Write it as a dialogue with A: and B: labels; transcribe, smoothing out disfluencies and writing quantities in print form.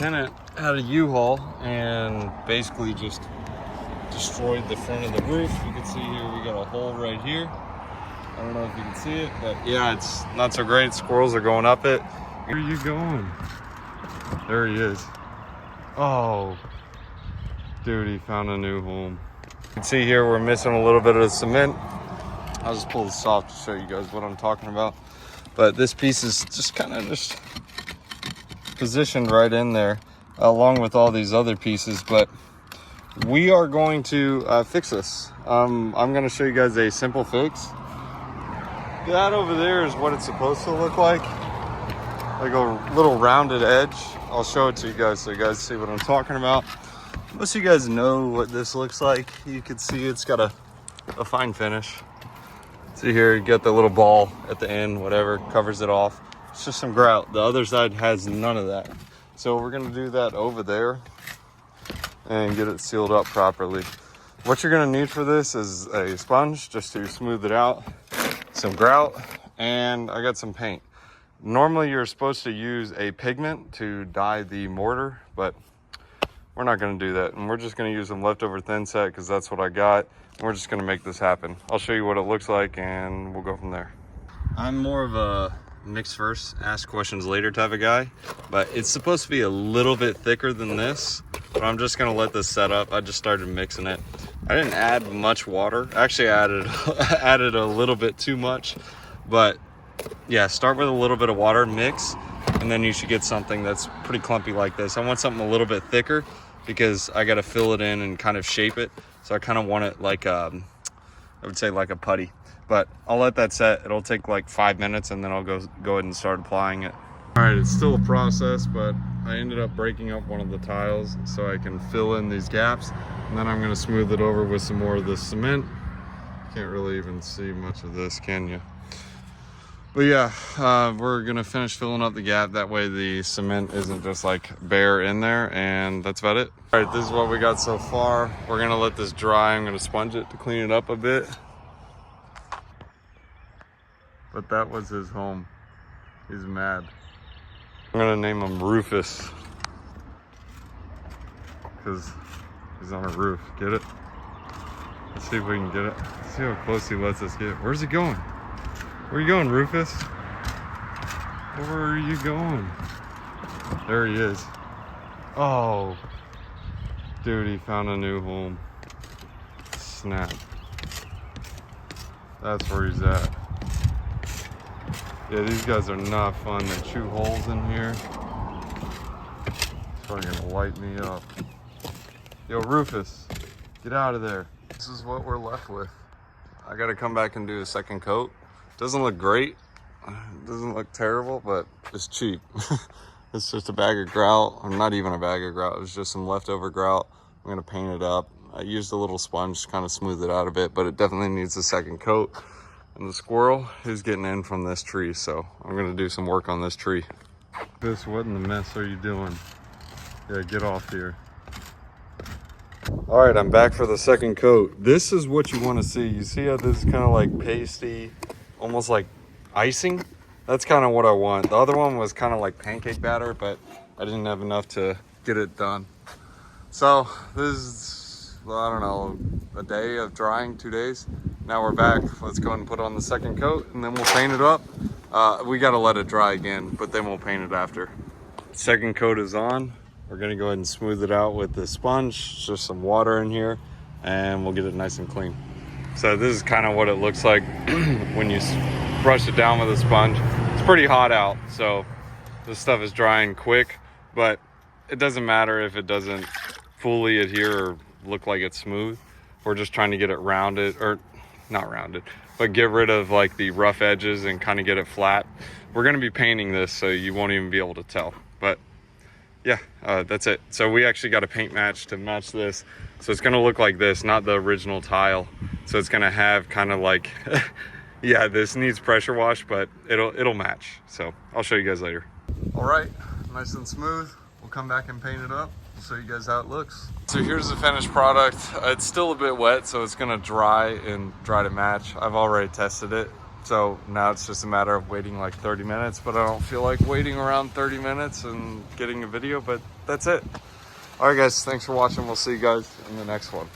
A: Tenant had a U-Haul and basically just destroyed the front of the roof. You can see here we got a hole right here. I don't know if you can see it, but yeah, it's not so great. Squirrels are going up it. Where are you going? There he is. Oh, dude, he found a new home. You can see here we're missing a little bit of the cement. I'll just pull this off to show you guys what I'm talking about. But this piece is just kind of just positioned right in there along with all these other pieces, but we are going to fix this. I'm going to show you guys a simple fix. That over there is what it's supposed to look like a little rounded edge. I'll show it to you guys so you guys see what I'm talking about. Most of you guys know what this looks like. You can see it's got a fine finish. See here, you got the little ball at the end, whatever, covers it off. It's just some grout. The other side has none of that. So we're gonna do that over there and get it sealed up properly. What you're gonna need for this is a sponge just to smooth it out, some grout, and I got some paint. Normally you're supposed to use a pigment to dye the mortar, but we're not gonna do that. And we're just gonna use some leftover thin set because that's what I got. And we're just gonna make this happen. I'll show you what it looks like and we'll go from there. I'm more of a mix first, ask questions later type of guy, but it's supposed to be a little bit thicker than this, but I'm just gonna let this set up. I just started mixing it. I didn't add much water. Actually, I added a little bit too much, but yeah, start with a little bit of water, mix, and then you should get something that's pretty clumpy like this. I want something a little bit thicker because I got to fill it in and kind of shape it. So I kind of want it like I would say like a putty. But I'll let that set. It'll take like 5 minutes and then I'll go ahead and start applying it. All right, it's still a process, but I ended up breaking up one of the tiles so I can fill in these gaps. And then I'm gonna smooth it over with some more of the cement. Can't really even see much of this, can you? But yeah, we're gonna finish filling up the gap. That way the cement isn't just like bare in there, and that's about it. All right, this is what we got so far. We're gonna let this dry. I'm gonna sponge it to clean it up a bit. But that was his home. He's mad. I'm gonna name him Rufus because he's on a roof. Get it? Let's see if we can get it. Let's see how close he lets us get. Where's he going? Where are you going, Rufus? Where are you going? There he is. Oh, dude, he found a new home. Snap. That's where he's at. Yeah, these guys are not fun. They chew holes in here. It's probably gonna light me up. Yo, Rufus, get out of there. This is what we're left with. I gotta come back and do a second coat. Doesn't look great. It doesn't look terrible, but it's cheap. It's just a bag of grout, or not even a bag of grout. It's just some leftover grout. I'm gonna paint it up. I used a little sponge to kind of smooth it out a bit, but it definitely needs a second coat. And the squirrel is getting in from this tree, so I'm gonna do some work on this tree. This, what in the mess are you doing? Yeah, get off here. All right, I'm back for the second coat. This is what you want to see. You see how this is kind of like pasty, almost like icing? That's kind of what I want. The other one was kind of like pancake batter, but I didn't have enough to get it done. So this is, well, I don't know, a day of drying, 2 days. Now we're back. Let's go ahead and put on the second coat and then we'll paint it up. We got to let it dry again, but then we'll paint it after. Second coat is on. We're gonna go ahead and smooth it out with the sponge, just some water in here, and we'll get it nice and clean. So this is kind of what it looks like when you brush it down with a sponge. It's pretty hot out, so this stuff is drying quick, but it doesn't matter if it doesn't fully adhere or look like it's smooth. We're just trying to get it rounded, or not rounded, but get rid of like the rough edges and kind of get it flat. We're gonna be painting this, so you won't even be able to tell, but yeah, that's it. So we actually got a paint match to match this. So it's gonna look like this, not the original tile. So it's gonna have kind of like, yeah, this needs pressure wash, but it'll match. So I'll show you guys later. All right, nice and smooth. We'll come back and paint it up. We'll show you guys how it looks. So here's the finished product. It's still a bit wet, so it's gonna dry to match. I've already tested it. So now it's just a matter of waiting like 30 minutes, but I don't feel like waiting around 30 minutes and getting a video, but that's it. All right, guys, thanks for watching. We'll see you guys in the next one.